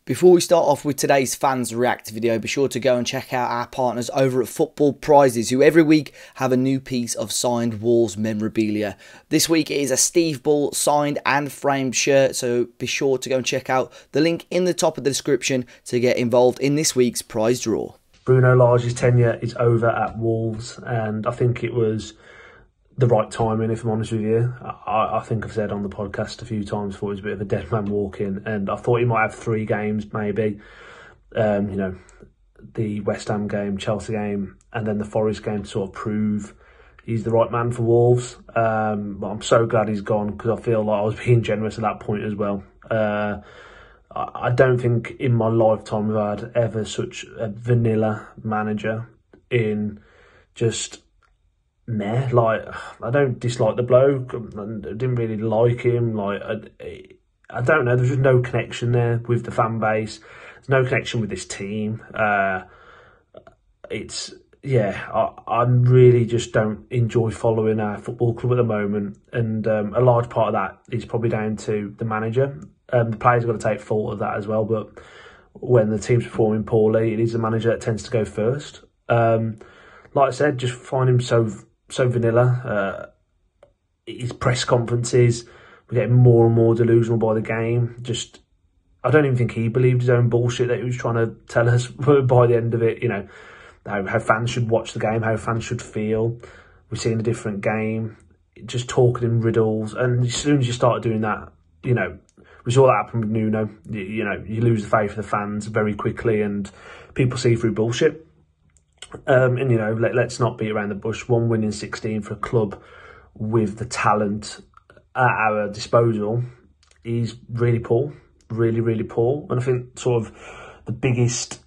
Before we start off with today's fans react video, be sure to go and check out our partners over at Football Prizes, who every week have a new piece of signed Wolves memorabilia. This week it is a Steve Bull signed and framed shirt, so be sure to go and check out the link in the top of the description to get involved in this week's prize draw. Bruno Lage's tenure is over at Wolves, and I think it was the right timing, if I'm honest with you. I think I've said on the podcast a few times before, it was a bit of a dead man walking, and I thought he might have 3 games maybe. The West Ham game, Chelsea game, and then the Forest game to sort of prove he's the right man for Wolves. But I'm so glad he's gone, because I feel like I was being generous at that point as well. I don't think in my lifetime we've had ever such a vanilla manager in just meh. Like, I don't dislike the bloke. I didn't really like him. Like, I don't know. There's just no connection there with the fan base. There's no connection with this team. I really just don't enjoy following our football club at the moment. And a large part of that is probably down to the manager. The players have got to take fault of that as well. But when the team's performing poorly, it is the manager that tends to go first. Like I said, just find him so vanilla. His press conferences, we're getting more and more delusional by the game. Just, I don't even think he believed his own bullshit that he was trying to tell us by the end of it. You know, how fans should watch the game, how fans should feel. We're seeing a different game, just talking in riddles. And as soon as you start doing that, you know, we saw that happen with Nuno. You lose the faith of the fans very quickly, and people see through bullshit. And, you know, let's not beat around the bush. 1 win in 16 for a club with the talent at our disposal is really poor. Really, really poor. And I think sort of the biggest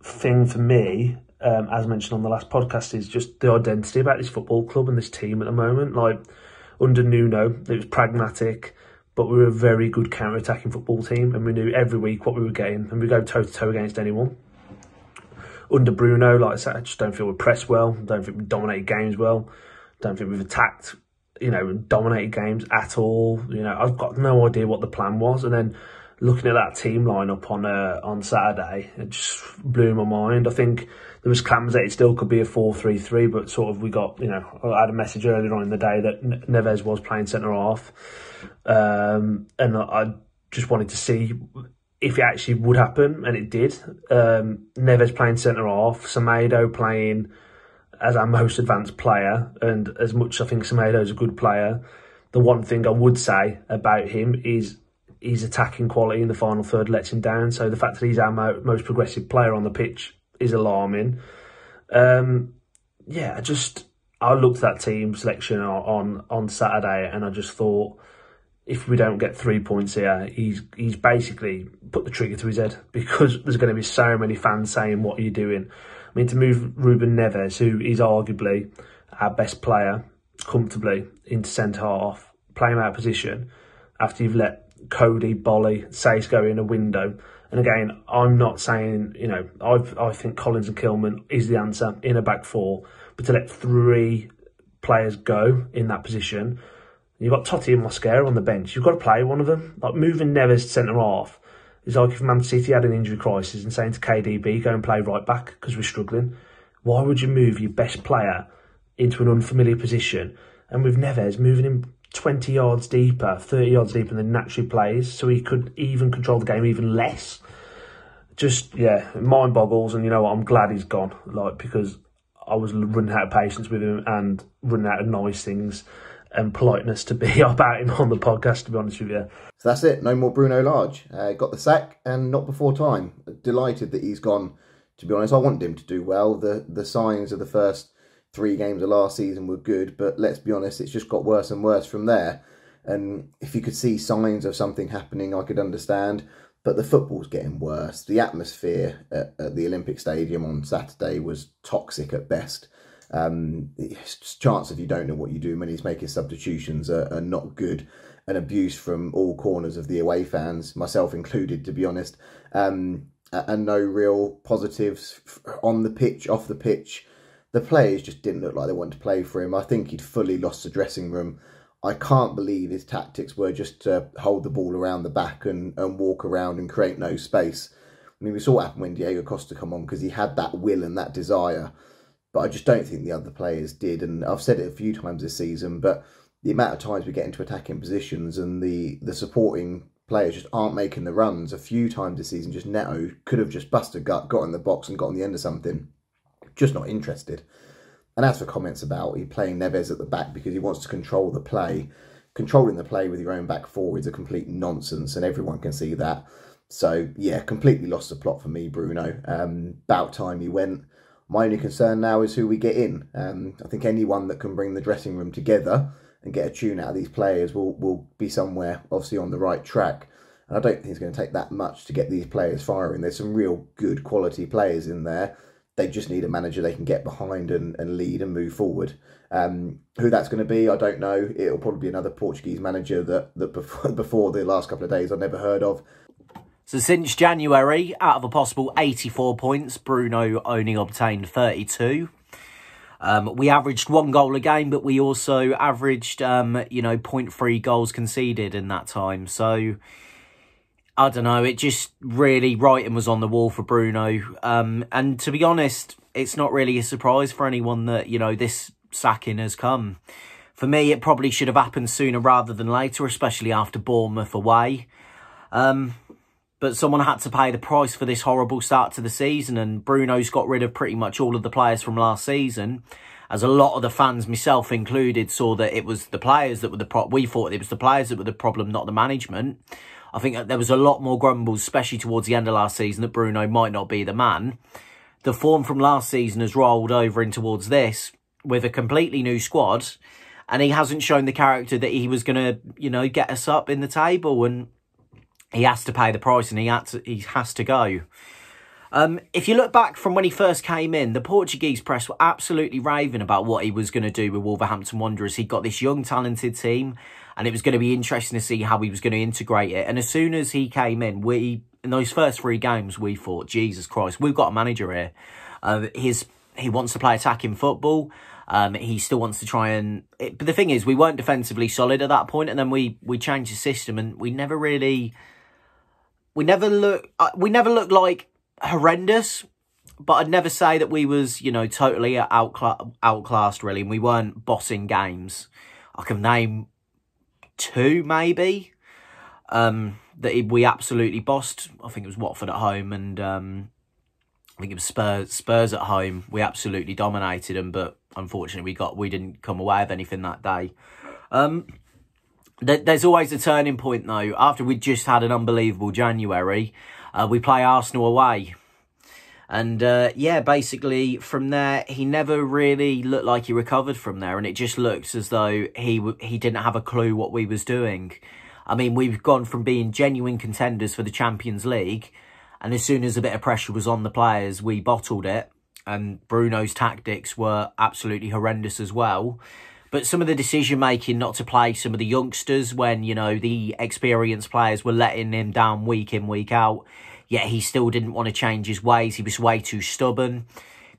thing for me, as mentioned on the last podcast, is just the identity about this football club and this team at the moment. Like, under Nuno, it was pragmatic, but we were a very good counter-attacking football team, and we knew every week what we were getting, and we go toe-to-toe against anyone. Under Bruno, like I said, I just don't feel we pressed well. Don't think we dominated games well. Don't think we've attacked, dominated games at all. I've got no idea what the plan was. And then looking at that team lineup on Saturday, it just blew my mind. I think there was clams that it still could be a 4-3-3, but sort of we got, I had a message earlier on in the day that Neves was playing centre-half. And I just wanted to see if it actually would happen, and it did. Neves playing centre-half, Semedo playing as our most advanced player, and as much as I think Semedo's a good player, the one thing I would say about him is his attacking quality in the final third lets him down. So the fact that he's our most progressive player on the pitch is alarming. I looked at that team selection on Saturday, and I just thought, if we don't get 3 points here, he's basically put the trigger to his head, because there's going to be so many fans saying, what are you doing? I mean, to move Ruben Neves, who is arguably our best player, comfortably into centre-half, play him out of position, after you've let Cody, Bolly, Sace go in a window. And again, I'm not saying, I think Collins and Kilman is the answer in a back 4, but to let 3 players go in that position, you've got Totti and Mosquera on the bench. You've got to play one of them. Like, moving Neves to centre-half is like if Man City had an injury crisis and saying to KDB, go and play right back because we're struggling. Why would you move your best player into an unfamiliar position? And with Neves, moving him 20 yards deeper, 30 yards deeper than he naturally plays, so he could even control the game even less. Just, mind boggles. And you know what? I'm glad he's gone. Because I was running out of patience with him and running out of nice things and politeness to be about him on the podcast, to be honest with you. So that's it. No more Bruno Lage. Got the sack, and not before time. Delighted that he's gone, to be honest. I wanted him to do well. The signs of the first 3 games of last season were good, but let's be honest, it's just got worse and worse from there. And if you could see signs of something happening, I could understand. But the football's getting worse. The atmosphere at the Olympic Stadium on Saturday was toxic at best. Chance if you don't know what you do when he's making substitutions are not good, and abuse from all corners of the away fans, myself included, to be honest, and no real positives on the pitch, off the pitch. The players just didn't look like they wanted to play for him. I think he'd fully lost the dressing room. I can't believe his tactics were just to hold the ball around the back and walk around and create no space. I mean, we saw what happened when Diego Costa come on, because he had that will and that desire, but I just don't think the other players did. And I've said it a few times this season, but the amount of times we get into attacking positions and the supporting players just aren't making the runs. A few times this season, just Neto could have just busted a gut, got in the box and got on the end of something. Just not interested. And as for comments about he playing Neves at the back because he wants to control the play, controlling the play with your own back four is a complete nonsense, and everyone can see that. So, yeah, completely lost the plot for me, Bruno. About time he went. My only concern now is who we get in. I think anyone that can bring the dressing room together and get a tune out of these players will be somewhere, obviously, on the right track. And I don't think it's going to take that much to get these players firing. There's some real good quality players in there. They just need a manager they can get behind and lead and move forward. Who that's going to be, I don't know. It'll probably be another Portuguese manager that before the last couple of days I've never heard of. So since January, out of a possible 84 points, Bruno only obtained 32. We averaged 1 goal a game, but we also averaged, 0.3 goals conceded in that time. So, I don't know, it just really, writing was on the wall for Bruno. And to be honest, it's not really a surprise for anyone that, this sacking has come. For me, it probably should have happened sooner rather than later, especially after Bournemouth away. But someone had to pay the price for this horrible start to the season, and Bruno's got rid of pretty much all of the players from last season, as a lot of the fans, myself included, saw that it was the players that were the problem. We thought it was the players that were the problem, not the management. I think that there was a lot more grumbles, especially towards the end of last season, that Bruno might not be the man. The form from last season has rolled over in towards this with a completely new squad, and he hasn't shown the character that he was going to, get us up in the table, and he has to pay the price, and he has to go. If you look back from when he first came in, the Portuguese press were absolutely raving about what he was going to do with Wolverhampton Wanderers. He got this young, talented team, and it was going to be interesting to see how he was going to integrate it. And as soon as he came in, in those first 3 games, we thought, Jesus Christ, we've got a manager here. He wants to play attacking football. He still wants to try and... But the thing is, we weren't defensively solid at that point, and then we changed the system, and we never looked like horrendous, but I'd never say that we was, totally outclassed, really, and we weren't bossing games. I can name 2, maybe, that we absolutely bossed. I think it was Watford at home, and I think it was Spurs at home. We absolutely dominated them, but unfortunately we didn't come away with anything that day. There's always a turning point, though. After we just had an unbelievable January, we play Arsenal away. And, basically, from there, he never really looked like he recovered from there. And it just looks as though he didn't have a clue what we was doing. I mean, we've gone from being genuine contenders for the Champions League, and as soon as a bit of pressure was on the players, we bottled it. And Bruno's tactics were absolutely horrendous as well. But some of the decision-making not to play some of the youngsters when, the experienced players were letting him down week in, week out, yet he still didn't want to change his ways. He was way too stubborn.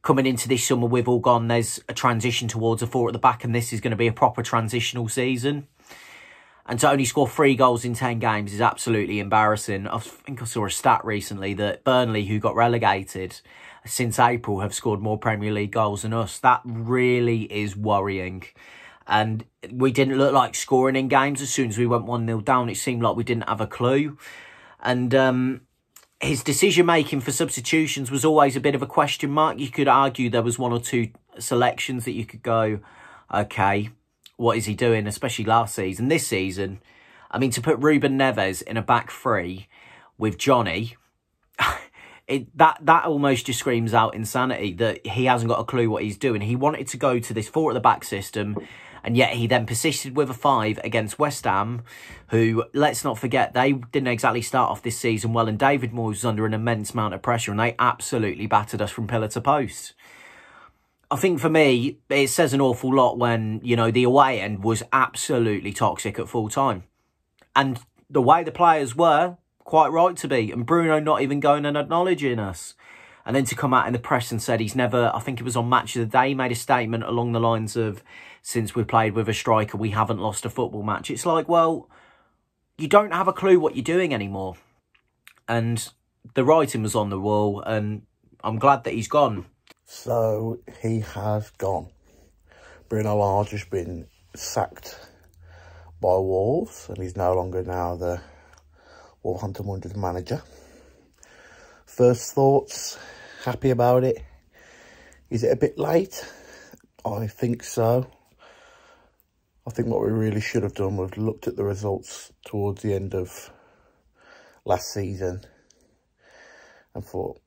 Coming into this summer, we've all gone, there's a transition towards a 4 at the back, and this is going to be a proper transitional season. And to only score 3 goals in 10 games is absolutely embarrassing. I think I saw a stat recently that Burnley, who got relegated since April, have scored more Premier League goals than us. That really is worrying. And we didn't look like scoring in games. As soon as we went 1-0 down, it seemed like we didn't have a clue. And his decision-making for substitutions was always a bit of a question mark. You could argue there was 1 or 2 selections that you could go, okay, what is he doing, especially last season. This season, I mean, to put Ruben Neves in a back 3 with Johnny, that almost just screams out insanity, that he hasn't got a clue what he's doing. He wanted to go to this 4 at the back system, and yet he then persisted with a 5 against West Ham, who, let's not forget, they didn't exactly start off this season well, and David Moyes was under an immense amount of pressure, and they absolutely battered us from pillar to post. I think for me, it says an awful lot when, the away end was absolutely toxic at full time. And the way the players were, quite right to be, and Bruno not even going and acknowledging us. And then to come out in the press and said he's never, I think it was on Match of the Day, he made a statement along the lines of, since we played with a striker, we haven't lost a football match. It's like, well, you don't have a clue what you're doing anymore. And the writing was on the wall, and I'm glad that he's gone. So he has gone. Bruno Lage has been sacked by Wolves, and he's no longer now the Wolverhampton Wanderers manager. First thoughts, happy about it. Is it a bit late? I think so. I think what we really should have done was looked at the results towards the end of last season and thought,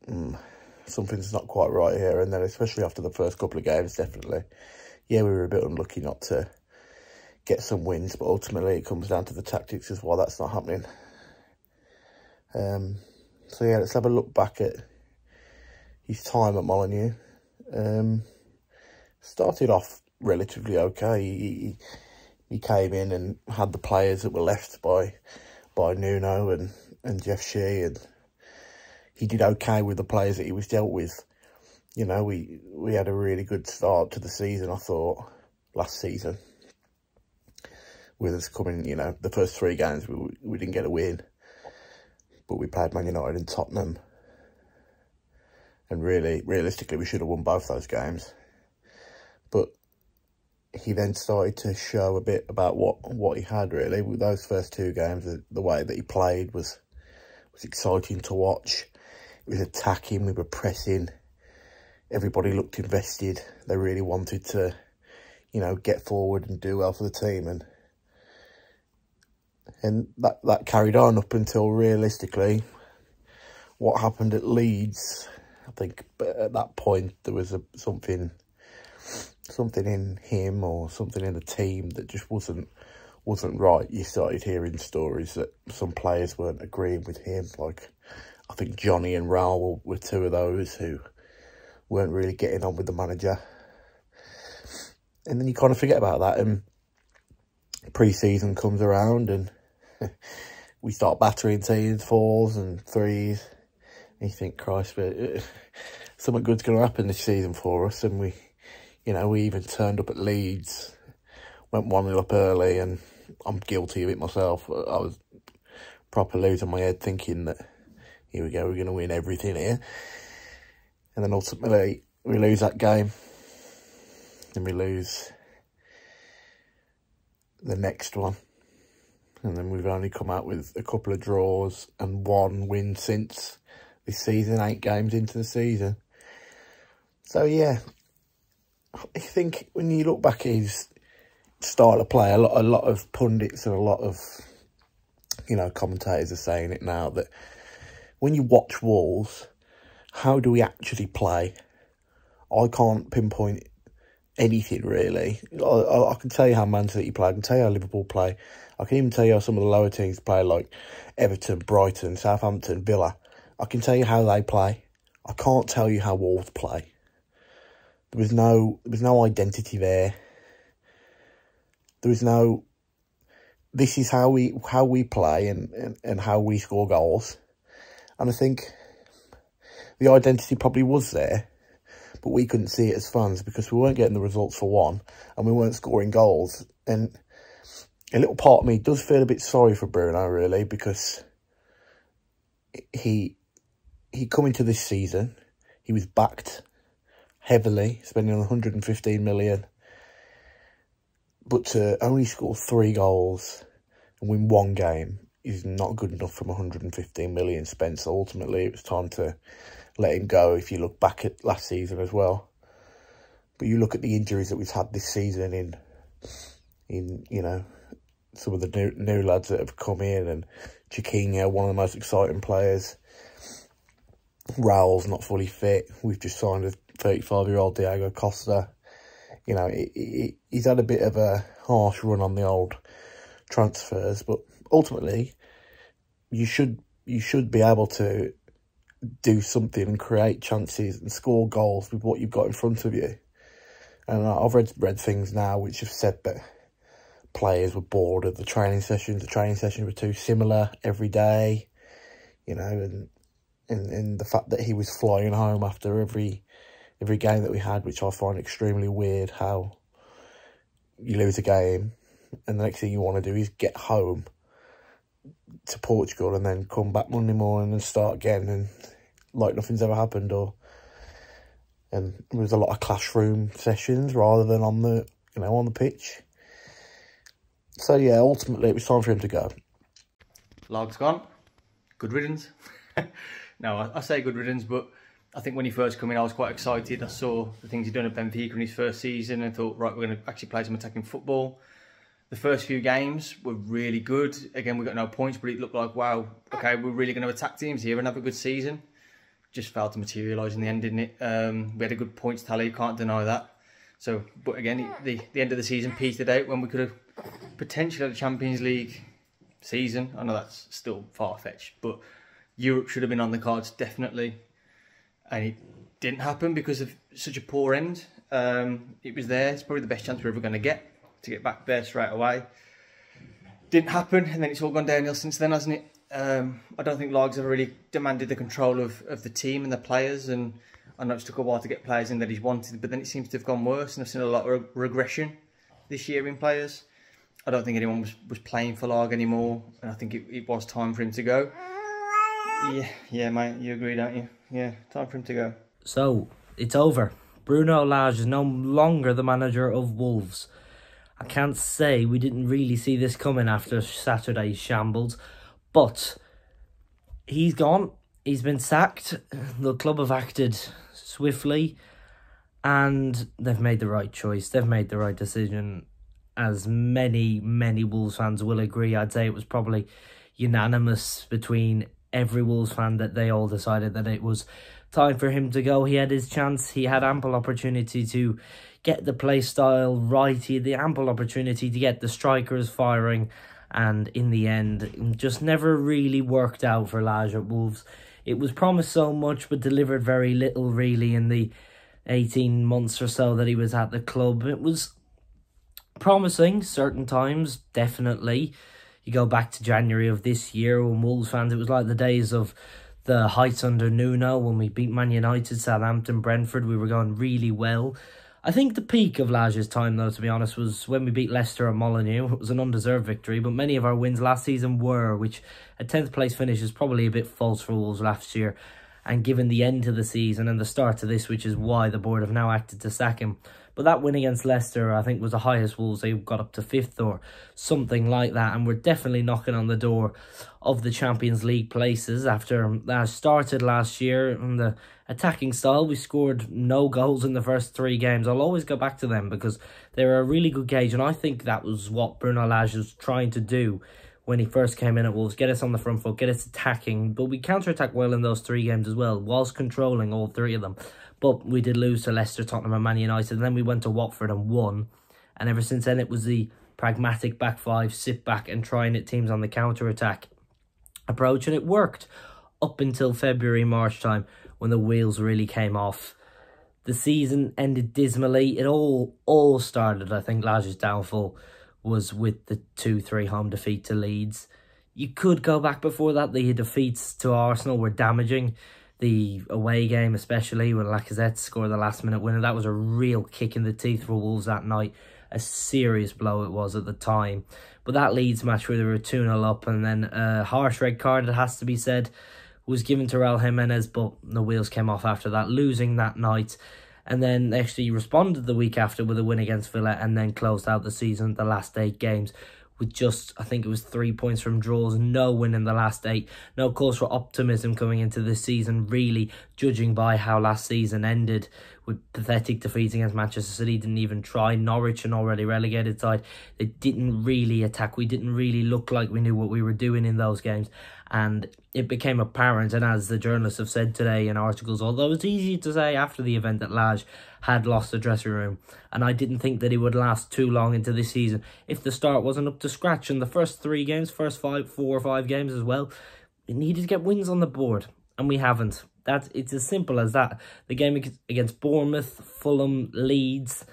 something's not quite right here. And then especially after the first couple of games, definitely. Yeah, we were a bit unlucky not to get some wins, but ultimately it comes down to the tactics as well. That's not happening. So yeah, let's have a look back at his time at Molineux. Started off relatively okay. He came in and had the players that were left by Nuno and Jeff Shea, and he did okay with the players that he was dealt with. You know, we had a really good start to the season, I thought, last season. With us coming, you know, the first 3 games, we didn't get a win. But we played Man United and Tottenham. And really, realistically, we should have won both those games. But he then started to show a bit about what he had, really. With those first 2 games, the way that he played was exciting to watch. It was attacking, we were pressing. Everybody looked invested. They really wanted to, you know, get forward and do well for the team. And that carried on up until, realistically, what happened at Leeds. I think at that point there was something in him or something in the team that just wasn't right. You started hearing stories that some players weren't agreeing with him. Like, I think Johnny and Raul were 2 of those who weren't really getting on with the manager. And then you kind of forget about that, and pre-season comes around and we start battering teams, 4s and 3s. And you think, Christ, something good's going to happen this season for us. And we even turned up at Leeds, went 1-0 up early, and I'm guilty of it myself. I was proper losing my head thinking that, here we go, we're going to win everything here. And then ultimately, we lose that game. And we lose the next one. And then we've only come out with a couple of draws and 1 win since this season, 8 games into the season. So, yeah, I think when you look back at his style of play, a lot of pundits and a lot of, you know, commentators are saying it now, that when you watch Wolves, how do we actually play? I can't pinpoint anything, really. I can tell you how Man City play, I can tell you how Liverpool play, I can even tell you how some of the lower teams play, like Everton, Brighton, Southampton, Villa. I can tell you how they play. I can't tell you how Wolves play. There was no identity there. There was no, this is how we play and how we score goals. And I think the identity probably was there, but we couldn't see it as fans because we weren't getting the results for one, and we weren't scoring goals. And a little part of me does feel a bit sorry for Bruno, really, because he come into this season, he was backed heavily, spending 115 million, but to only score 3 goals and win 1 game is not good enough from 115 million spent. So ultimately, it was time to let him go. If you look back at last season as well, but you look at the injuries that we've had this season in you know, some of the new lads that have come in, and Chiquinho, one of the most exciting players. Raul's not fully fit. We've just signed a 35-year-old Diego Costa. You know, he's had a bit of a harsh run on the old transfers, but ultimately, you should be able to do something and create chances and score goals with what you've got in front of you. And I've read things now which have said that players were bored of the training sessions. The training sessions were too similar every day, you know, and in the fact that he was flying home after every game that we had, which I find extremely weird, how you lose a game and the next thing you want to do is get home to Portugal and then come back Monday morning and start again and like nothing's ever happened. And there was a lot of classroom sessions rather than on the pitch. So yeah, ultimately it was time for him to go. Lage's gone. Good riddance. No, I say good riddance, but I think when he first came in, I was quite excited. I saw the things he'd done at Benfica in his first season and thought, right, we're going to actually play some attacking football. The first few games were really good. Again, we got no points, but it looked like, wow, okay, we're really going to attack teams here and have a good season. Just failed to materialise in the end, didn't it? We had a good points tally, can't deny that. So, but again, the end of the season petered out when we could have potentially had a Champions League season. I know that's still far-fetched, but Europe should have been on the cards, definitely. And it didn't happen because of such a poor end. It was there. It's probably the best chance we're ever going to get back there straight away. Didn't happen, and then it's all gone downhill since then, hasn't it? I don't think Lage's ever really demanded the control of the team and the players, and I know it took a while to get players in that he's wanted, but then it seems to have gone worse, and I've seen a lot of regression this year in players. I don't think anyone was playing for Lage anymore, and I think it was time for him to go. Yeah, mate, you agree, don't you? Yeah, time for him to go. So, it's over. Bruno Lage is no longer the manager of Wolves. I can't say we didn't really see this coming after Saturday's shambles, but he's gone. He's been sacked. The club have acted swiftly, and they've made the right choice. They've made the right decision. As many Wolves fans will agree, I'd say it was probably unanimous between every Wolves fan that they all decided that it was time for him to go. He had his chance. He had ample opportunity to get the play style right. He had the ample opportunity to get the strikers firing. And in the end, it just never really worked out for Lage at Wolves. It was promised so much, but delivered very little, really, in the 18 months or so that he was at the club. It was promising, certain times, definitely. You go back to January of this year, when Wolves fans, it was like the days of the heights under Nuno, when we beat Man United, Southampton, Brentford. We were going really well. I think the peak of Lage's time, though, to be honest, was when we beat Leicester at Molineux. It was an undeserved victory, but many of our wins last season were, which a 10th place finish is probably a bit false for Wolves last year. And given the end to the season and the start to this, which is why the board have now acted to sack him. But that win against Leicester, I think, was the highest Wolves. They got up to 5th or something like that. And we're definitely knocking on the door of the Champions League places after that started last year. And the attacking style, we scored no goals in the first 3 games. I'll always go back to them because they're a really good gauge. And I think that was what Bruno Lage was trying to do when he first came in at Wolves. Get us on the front foot, get us attacking. But we counter-attacked well in those 3 games as well, whilst controlling all 3 of them. But we did lose to Leicester, Tottenham and Man United. And then we went to Watford and won. And ever since then, it was the pragmatic back 5, sit back and try and hit teams on the counter-attack approach. And it worked up until February, March time, when the wheels really came off. The season ended dismally. It all started, I think, Lage's downfall was with the 2-3 home defeat to Leeds. You could go back before that. The defeats to Arsenal were damaging. The away game, especially, when Lacazette scored the last-minute winner, that was a real kick in the teeth for Wolves that night. A serious blow it was at the time. But that Leeds match where they were 2-0 up, and then a harsh red card, it has to be said, was given to Raul Jimenez, but the wheels came off after that, losing that night. And then actually responded the week after with a win against Villa, and then closed out the season, the last 8 games, with just, I think it was 3 points from draws, no win in the last 8. No cause for optimism coming into this season, really, judging by how last season ended, with pathetic defeats against Manchester City. Didn't even try. Norwich, an already relegated side, they didn't really attack. We didn't really look like we knew what we were doing in those games. And it became apparent, and as the journalists have said today in articles, although it's easy to say after the event that Lage had lost the dressing room, and I didn't think that he would last too long into this season if the start wasn't up to scratch. In the first 3 games, first 4 or 5 games as well, we needed to get wins on the board, and we haven't. It's as simple as that. The game against Bournemouth, Fulham, Leeds,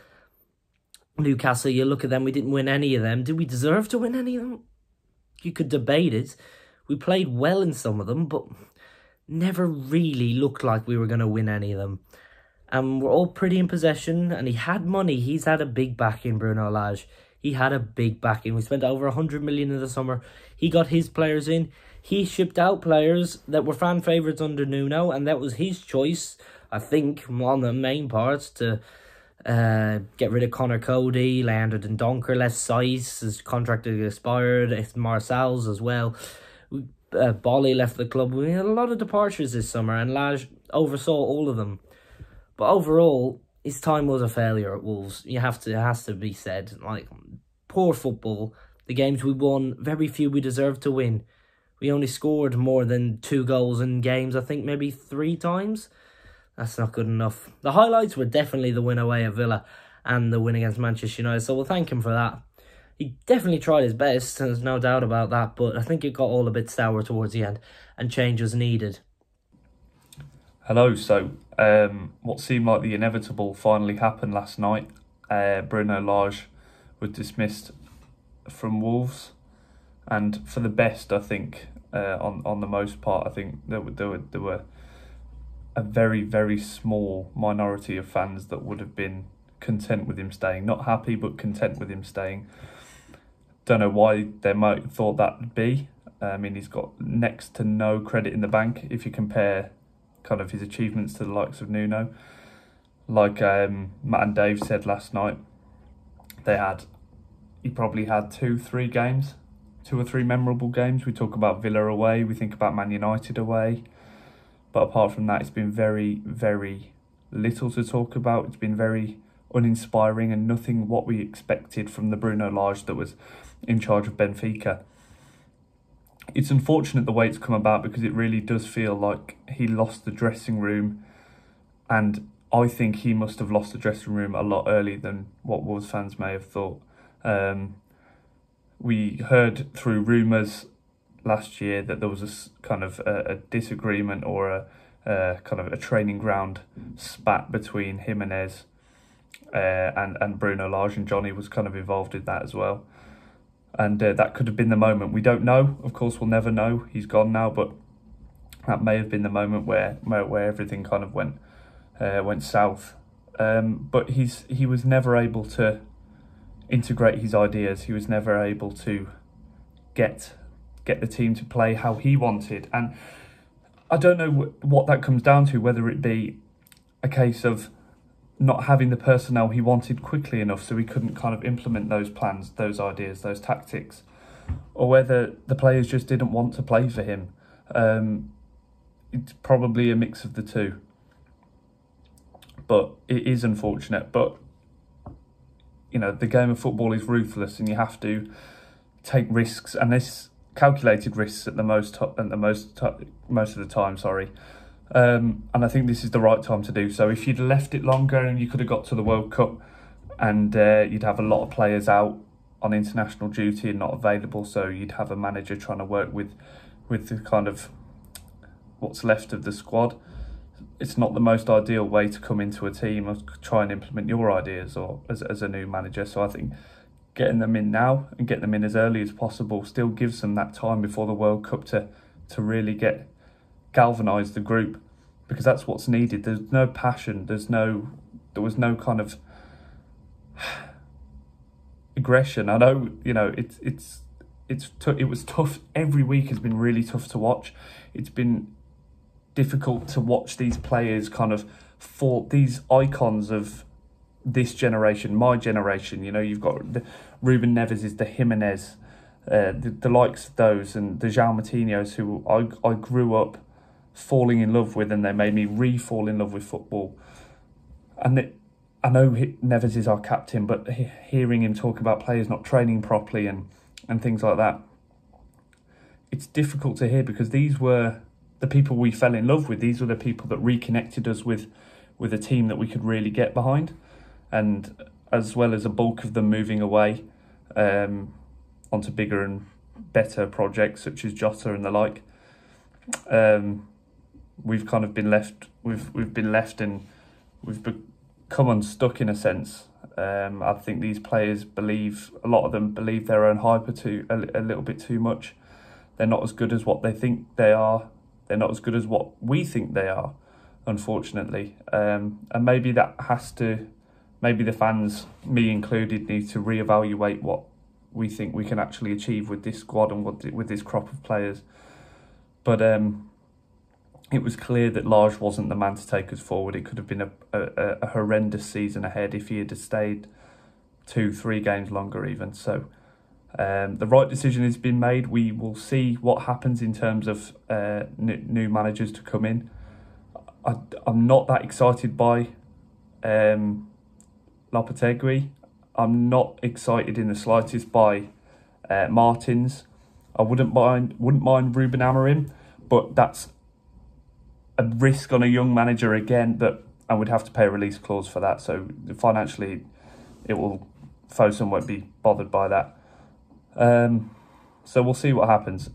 Newcastle, you look at them, we didn't win any of them. Did we deserve to win any of them? You could debate it. We played well in some of them, but never really looked like we were going to win any of them. And we're all pretty in possession, and he had money. He's had a big backing, Bruno Lage. He had a big backing. We spent over 100 million in the summer. He got his players in. He shipped out players that were fan favourites under Nuno, and that was his choice, I think, on the main parts, to get rid of Connor Cody, Leander Dendoncker, Les Sice, his contract had expired, it's Marcel's as well. Bolly left the club. We had a lot of departures this summer, and Lage oversaw all of them. But overall, his time was a failure at Wolves. It has to be said. Like, poor football. The games we won, very few we deserved to win. We only scored more than 2 goals in games, I think maybe 3 times. That's not good enough. The highlights were definitely the win away at Villa and the win against Manchester United, so we'll thank him for that. He definitely tried his best, there's no doubt about that, but I think it got all a bit sour towards the end, and change was needed. Hello, so what seemed like the inevitable finally happened last night. Bruno Lage was dismissed from Wolves, and for the best, I think, on the most part. I think there were a very, very small minority of fans that would have been content with him staying. Not happy, but content with him staying. Don't know why they might have thought that would be. I mean, he's got next to no credit in the bank if you compare kind of his achievements to the likes of Nuno. Like Matt and Dave said last night, he probably had 2 or 3 memorable games. We talk about Villa away, we think about Man United away, but apart from that, it's been very, very little to talk about. It's been very uninspiring and nothing what we expected from the Bruno Lage that was in charge of Benfica. It's unfortunate the way it's come about, because it really does feel like he lost the dressing room, and I think he must have lost the dressing room a lot earlier than what Wolves fans may have thought. We heard through rumours last year that there was a kind of a disagreement or a kind of a training ground spat between Jimenez and Bruno Lage, and Johnny was kind of involved in that as well. And that could have been the moment. We don't know. Of course, we'll never know. He's gone now, but that may have been the moment where everything kind of went south. But he was never able to integrate his ideas. He was never able to get the team to play how he wanted. And I don't know what that comes down to, whether it be a case of not having the personnel he wanted quickly enough so he couldn't kind of implement those plans, those ideas, those tactics, or whether the players just didn't want to play for him. It's probably a mix of the two. But it is unfortunate. But, you know, the game of football is ruthless, and you have to take risks, and this calculated risks at the most of the time, sorry. And I think this is the right time to do so. If you'd left it longer and you could have got to the World Cup, and you'd have a lot of players out on international duty and not available, so you'd have a manager trying to work with the kind of what's left of the squad. It's not the most ideal way to come into a team or try and implement your ideas or as a new manager. So I think getting them in now and getting them in as early as possible still gives them that time before the World Cup to really galvanise the group, because that's what's needed. There's no passion. There was no kind of aggression. I know, you know, it was tough. Every week has been really tough to watch. It's been difficult to watch these players kind of for these icons of this generation, my generation. You know, you've got Ruben Neves, is the Jimenez, the likes of those, and the João Moutinhos, who I grew up falling in love with, and they made me re-fall in love with football. And I know Neves is our captain, but hearing him talk about players not training properly and things like that, it's difficult to hear, because these were the people we fell in love with. These were the people that reconnected us with a team that we could really get behind. And as well as a bulk of them moving away onto bigger and better projects such as Jota and the like, we've kind of been left. We've been left, and we've become unstuck in a sense. I think these players a lot of them believe their own hype a little bit too much. They're not as good as what they think they are, they're not as good as what we think they are, unfortunately. And maybe that has to, maybe the fans, me included, need to reevaluate what we think we can actually achieve with this squad and with this crop of players. But it was clear that Lage wasn't the man to take us forward. It could have been a horrendous season ahead if he had stayed 2-3 games longer even. So the right decision has been made. We will see what happens in terms of new managers to come in. I'm not that excited by Lopetegui. I'm not excited in the slightest by Martins. I wouldn't mind Ruben Amorim, but that's a risk on a young manager again that I would have to pay a release clause for that. So financially, Fosun won't be bothered by that. So we'll see what happens.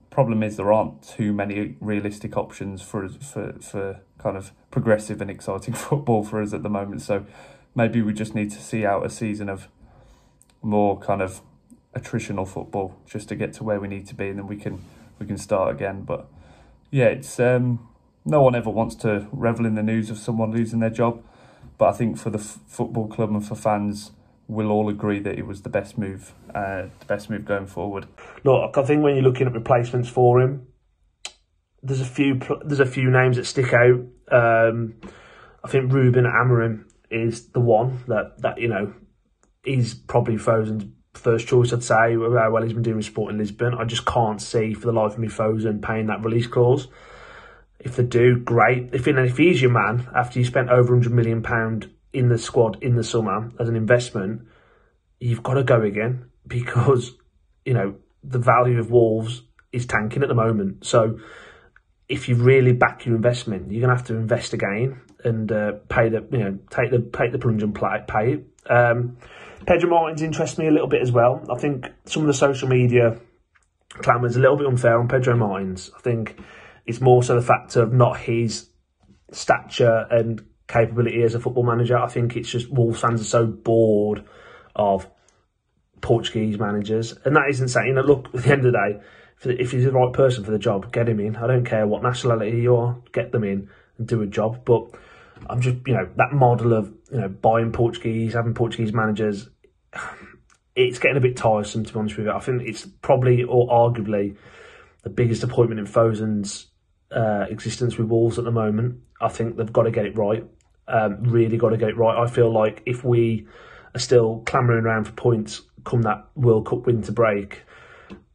Problem is there aren't too many realistic options for kind of progressive and exciting football for us at the moment. So maybe we just need to see out a season of more kind of attritional football just to get to where we need to be, and then we can start again. But yeah, it's no one ever wants to revel in the news of someone losing their job, but I think for the football club and for fans, we'll all agree that it was the best move going forward. Look, I think when you're looking at replacements for him, there's a few names that stick out. I think Ruben Amorim is the one that you know, he's probably Fosun's first choice, I'd say, how well he's been doing with Sporting Lisbon. I just can't see for the life of me Fosun paying that release clause. If they do, great. If he's your man after you spent over £100 million in the squad in the summer as an investment, you've got to go again, because you know the value of Wolves is tanking at the moment. So if you really back your investment, you're gonna have to invest again and take the plunge and pay it. Pedro Martins interests me a little bit as well. I think some of the social media clamour is a little bit unfair on Pedro Martins. I think it's more so the fact of not his stature and capability as a football manager. I think it's just Wolves fans are so bored of Portuguese managers. And that isn't saying that, look, at the end of the day, if he's the right person for the job, get him in. I don't care what nationality you are, get them in and do a job. But I'm just, that model of, buying Portuguese, having Portuguese managers, it's getting a bit tiresome, to be honest with you. I think it's probably, or arguably, the biggest appointment in Fosun's existence with Wolves at the moment. I think they've got to get it right. Really got to get it right. I feel like if we are still clamouring around for points come that World Cup winter break,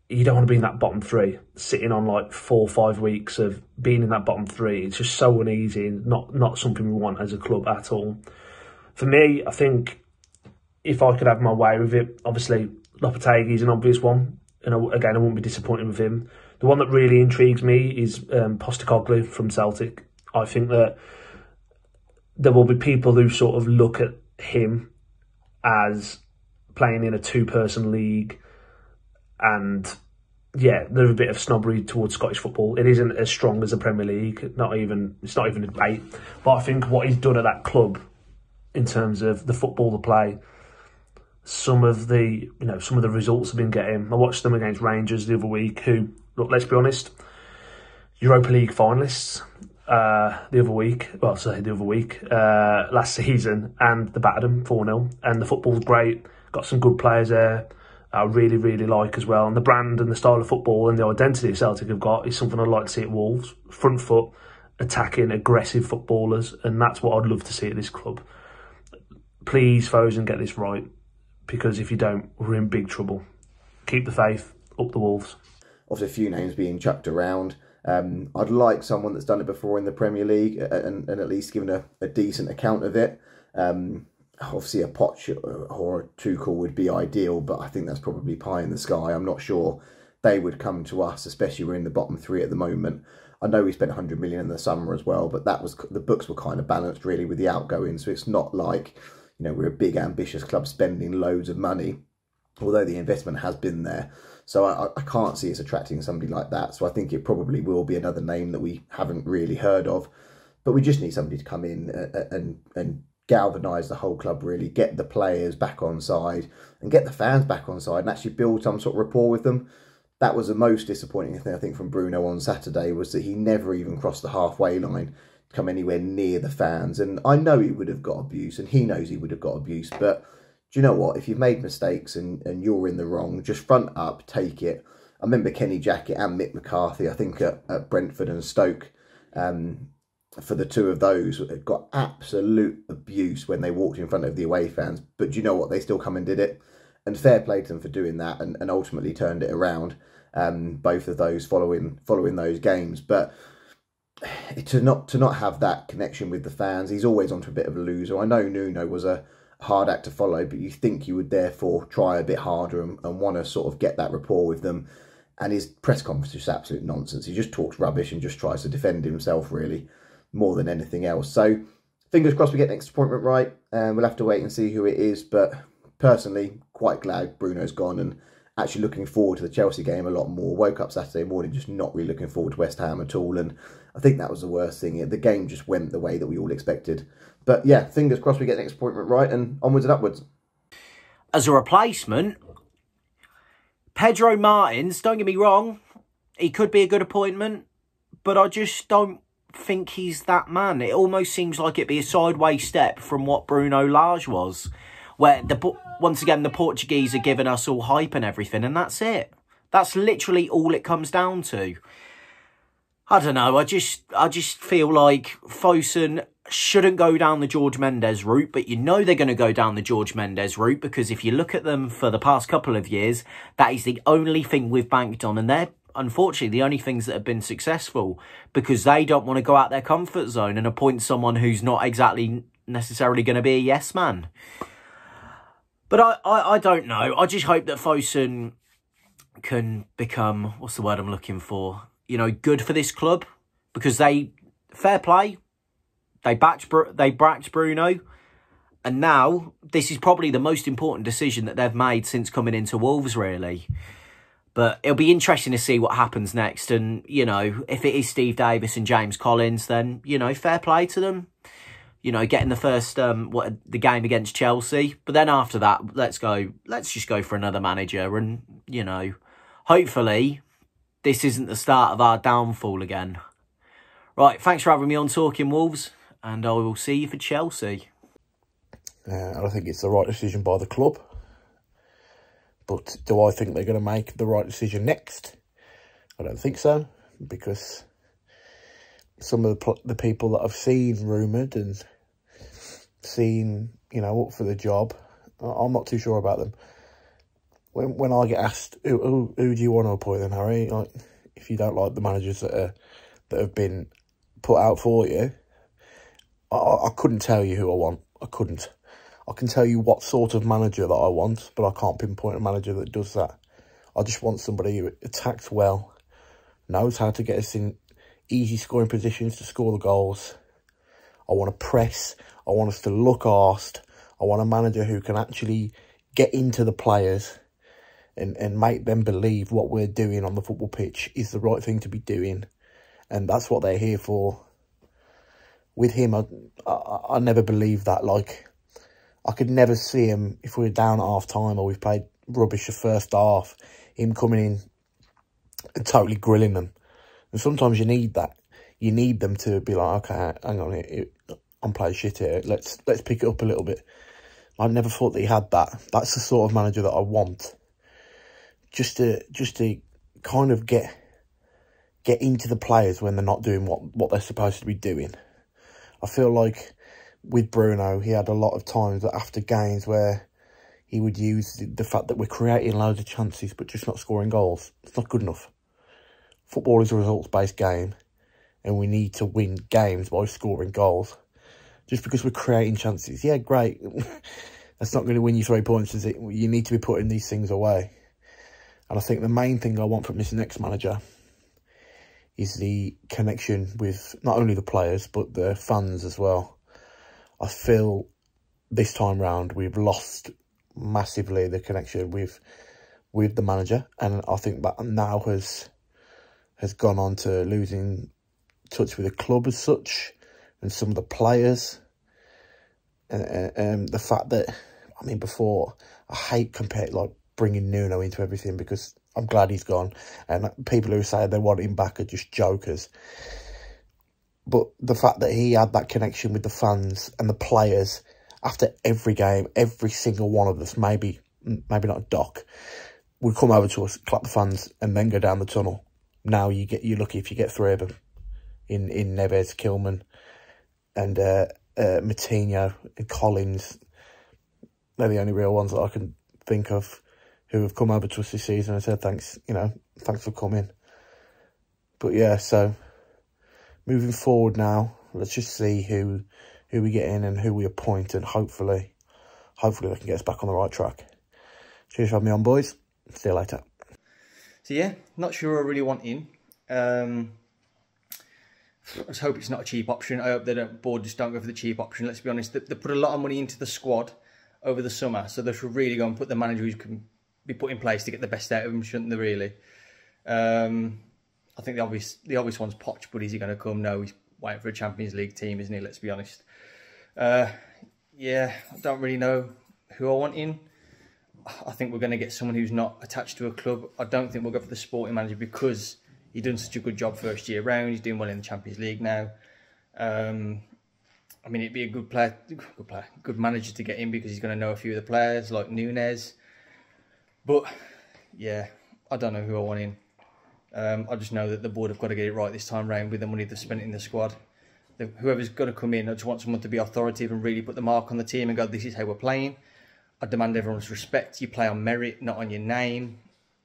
you don't want to be in that bottom three, sitting on like 4 or 5 weeks of being in that bottom three. It's just so uneasy and not something we want as a club at all. For me, I think if I could have my way with it, obviously Lopetegui is an obvious one, and again I wouldn't be disappointed with him. The one that really intrigues me is Postecoglou from Celtic. I think that there will be people who sort of look at him as playing in a 2-person league, and yeah, there's a bit of snobbery towards Scottish football. It isn't as strong as the Premier League. It's not even a debate. But I think what he's done at that club in terms of the football they play, some of the results have been getting. I watched them against Rangers the other week, who, look, let's be honest, Europa League finalists last season, and they battered them 4-0. And the football's great. Got some good players there I really, really like as well. And the brand and the style of football and the identity Celtic have got is something I'd like to see at Wolves. Front foot, attacking, aggressive footballers. And that's what I'd love to see at this club. Please, Fosun, get this right. Because if you don't, we're in big trouble. Keep the faith, up the Wolves. Obviously, a few names being chucked around. I'd like someone that's done it before in the Premier League and at least given a decent account of it. Obviously, a Poch or a Tuchel would be ideal, but I think that's probably pie in the sky. I'm not sure they would come to us, especially we're in the bottom 3 at the moment. I know we spent 100 million in the summer as well, but the books were kind of balanced really with the outgoing, so it's not like we're a big ambitious club spending loads of money, although the investment has been there. So I can't see us attracting somebody like that. So I think it probably will be another name that we haven't really heard of, but we just need somebody to come in and galvanise the whole club, really get the players back on side and get the fans back on side and actually build some sort of rapport with them. that was the most disappointing thing, I think, from Bruno on Saturday, was that he never even crossed the halfway line, come anywhere near the fans. And I know he would have got abuse, and he knows he would have got abuse, but do you know what? If you've made mistakes and you're in the wrong, just front up, take it. I remember Kenny Jackett and Mick McCarthy, I think at Brentford and Stoke, for the two of those, got absolute abuse when they walked in front of the away fans. But do you know what? They still come and did it. And fair play to them for doing that, and ultimately turned it around, both of those following those games. But to not have that connection with the fans, he's always onto a bit of a loser. I know Nuno was a hard act to follow, but you think you would therefore try a bit harder and want to sort of get that rapport with them. And his press conference is absolute nonsense. He just talks rubbish and just tries to defend himself, really, more than anything else. So fingers crossed we get next appointment right. We'll have to wait and see who it is. But personally, quite glad Bruno's gone, and actually looking forward to the Chelsea game a lot more. Woke up Saturday morning just not really looking forward to West Ham at all. And I think that was the worst thing. The game just went the way that we all expected. But yeah, fingers crossed we get next appointment right, and onwards and upwards. As a replacement, Pedro Martins, don't get me wrong, he could be a good appointment, but I just don't think he's that man. It almost seems like it'd be a sideways step from what Bruno Lage was, where once again the Portuguese are giving us all hype and everything, and that's it. That's literally all it comes down to. I don't know, I just feel like Fosun shouldn't go down the George Mendes route, but you know they're going to go down the George Mendes route, because if you look at them for the past couple of years, that is the only thing we've banked on, and they're unfortunately the only things that have been successful, because they don't want to go out their comfort zone and appoint someone who's not exactly necessarily going to be a yes man. But I don't know. I just hope that Fosun can become, what's the word I'm looking for, you know, good for this club, because fair play, they backed Bruno, and now this is probably the most important decision that they've made since coming into Wolves, really. But it'll be interesting to see what happens next. And, you know, if it is Steve Davis and James Collins, then, you know, fair play to them. You know, getting the first, the game against Chelsea. But then after that, let's just go for another manager. And, you know, hopefully this isn't the start of our downfall again. Right, thanks for having me on Talking Wolves, and I will see you for Chelsea. I don't think it's the right decision by the club. But do I think they're going to make the right decision next? I don't think so, because some of the people that I've seen rumoured and seen, you know, up for the job, I'm not too sure about them. When I get asked, who do you want to appoint then, Harry? Like, if you don't like the managers that have been put out for you, I couldn't tell you who I want. I couldn't. I can tell you what sort of manager that I want, but I can't pinpoint a manager that does that. I just want somebody who attacks well, knows how to get us in easy scoring positions to score the goals. I want to press. I want us to look arsed. I want a manager who can actually get into the players and make them believe what we're doing on the football pitch is the right thing to be doing. And that's what they're here for. With him, I never believed that. Like, I could never see him, if we're down at half-time or we've played rubbish the first half, him coming in and totally grilling them. And sometimes you need that. You need them to be like, okay, hang on, I'm playing shit here. Let's pick it up a little bit. I never thought that he had that. That's the sort of manager that I want. Just to kind of get into the players when they're not doing what they're supposed to be doing. I feel like with Bruno, he had a lot of times that after games where he would use the fact that we're creating loads of chances but just not scoring goals. It's not good enough. Football is a results-based game, and we need to win games by scoring goals. Just because we're creating chances, yeah, great. That's not going to win you 3 points, is it? You need to be putting these things away. And I think the main thing I want from this next manager is the connection with not only the players, but the fans as well. I feel this time round we've lost massively the connection with the manager, and I think that now has gone on to losing touch with the club as such, and some of the players. And the fact that, I mean, before, I hate bringing Nuno into everything, because I'm glad he's gone. And people who say they want him back are just jokers. But the fact that he had that connection with the fans and the players after every game, every single one of us, maybe not Doc, would come over to us, clap the fans, and then go down the tunnel. Now you're lucky if you get 3 of them in Neves, Kilman, and Moutinho and Collins. They're the only real ones that I can think of who have come over to us this season and said thanks, thanks for coming. But yeah, so moving forward now, let's just see who we get in and who we appoint, and hopefully they can get us back on the right track. Cheers for having me on, boys. See you later. So yeah, not sure I really want in. I just hope it's not a cheap option. I hope board just don't go for the cheap option. Let's be honest, they put a lot of money into the squad over the summer, so they should really go and put the manager who can be put in place to get the best out of him, shouldn't they? Really. I think the obvious one's Poch, but is he going to come? No, he's waiting for a Champions League team, isn't he? Let's be honest. Yeah, I don't really know who I want in. I think we're going to get someone who's not attached to a club. I don't think we'll go for the sporting manager because he's done such a good job first year round. He's doing well in the Champions League now. I mean, it'd be a good manager to get in because he's going to know a few of the players like Nunez. But yeah, I don't know who I want in. I just know that the board have got to get it right this time round with the money they've spent in the squad. Whoever's going to come in, I just want someone to be authoritative and really put the mark on the team and go, this is how we're playing. I demand everyone's respect. You play on merit, not on your name.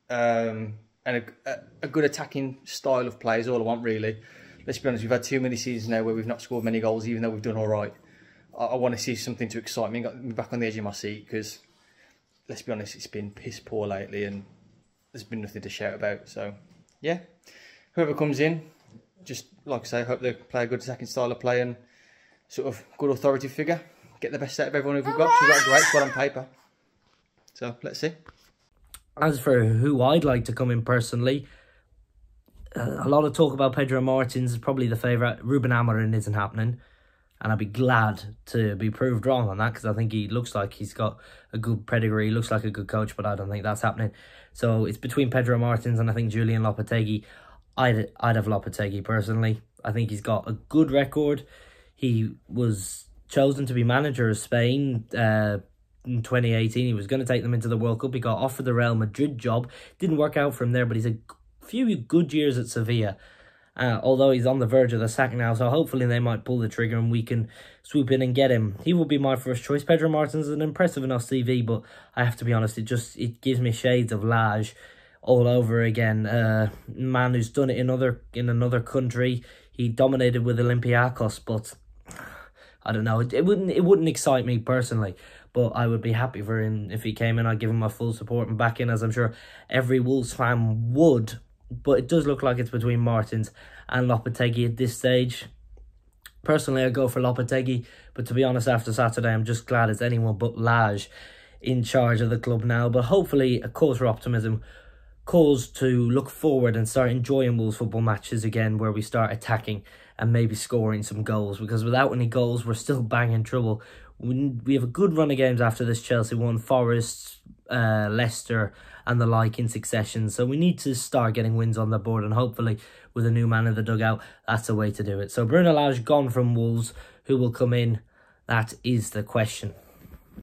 And a good attacking style of play is all I want, really. Let's be honest, we've had too many seasons now where we've not scored many goals, even though we've done all right. I want to see something to excite me and got me back on the edge of my seat because, let's be honest, it's been piss poor lately and there's been nothing to shout about. So, yeah, whoever comes in, just like I say, I hope they play a good attacking style of play and sort of good authority figure. Get the best out of everyone who we've got. We've got a great squad on paper. So, let's see. As for who I'd like to come in personally, a lot of talk about Pedro Martins is probably the favourite. Ruben Amorim isn't happening. And I'd be glad to be proved wrong on that because I think he looks like he's got a good pedigree. He looks like a good coach, but I don't think that's happening. So it's between Pedro Martins and I think Julian Lopetegui. I'd have Lopetegui personally. I think he's got a good record. He was chosen to be manager of Spain in 2018. He was going to take them into the World Cup. He got offered the Real Madrid job. Didn't work out for him there, but he's a few good years at Sevilla. Although he's on the verge of the sack now, so hopefully they might pull the trigger and we can swoop in and get him. He will be my first choice. Pedro Martins is an impressive enough CV, but I have to be honest, it gives me shades of Lage all over again. Man who's done it in another country. He dominated with Olympiacos, but I don't know. It wouldn't excite me personally, but I would be happy for him if he came in. I'd give him my full support and backing, as I'm sure every Wolves fan would. But it does look like it's between Martins and Lopetegui at this stage. Personally, I'd go for Lopetegui, but to be honest, after Saturday, I'm just glad it's anyone but Lage in charge of the club now. But hopefully, a cause for optimism, cause to look forward and start enjoying Wolves football matches again, where we start attacking and maybe scoring some goals. Because without any goals, we're still banging trouble. We have a good run of games after this. Chelsea won, Forest, Leicester and the like in succession. So we need to start getting wins on the board, and hopefully with a new man in the dugout, that's the way to do it. So Bruno Lage gone from Wolves. Who will come in? That is the question.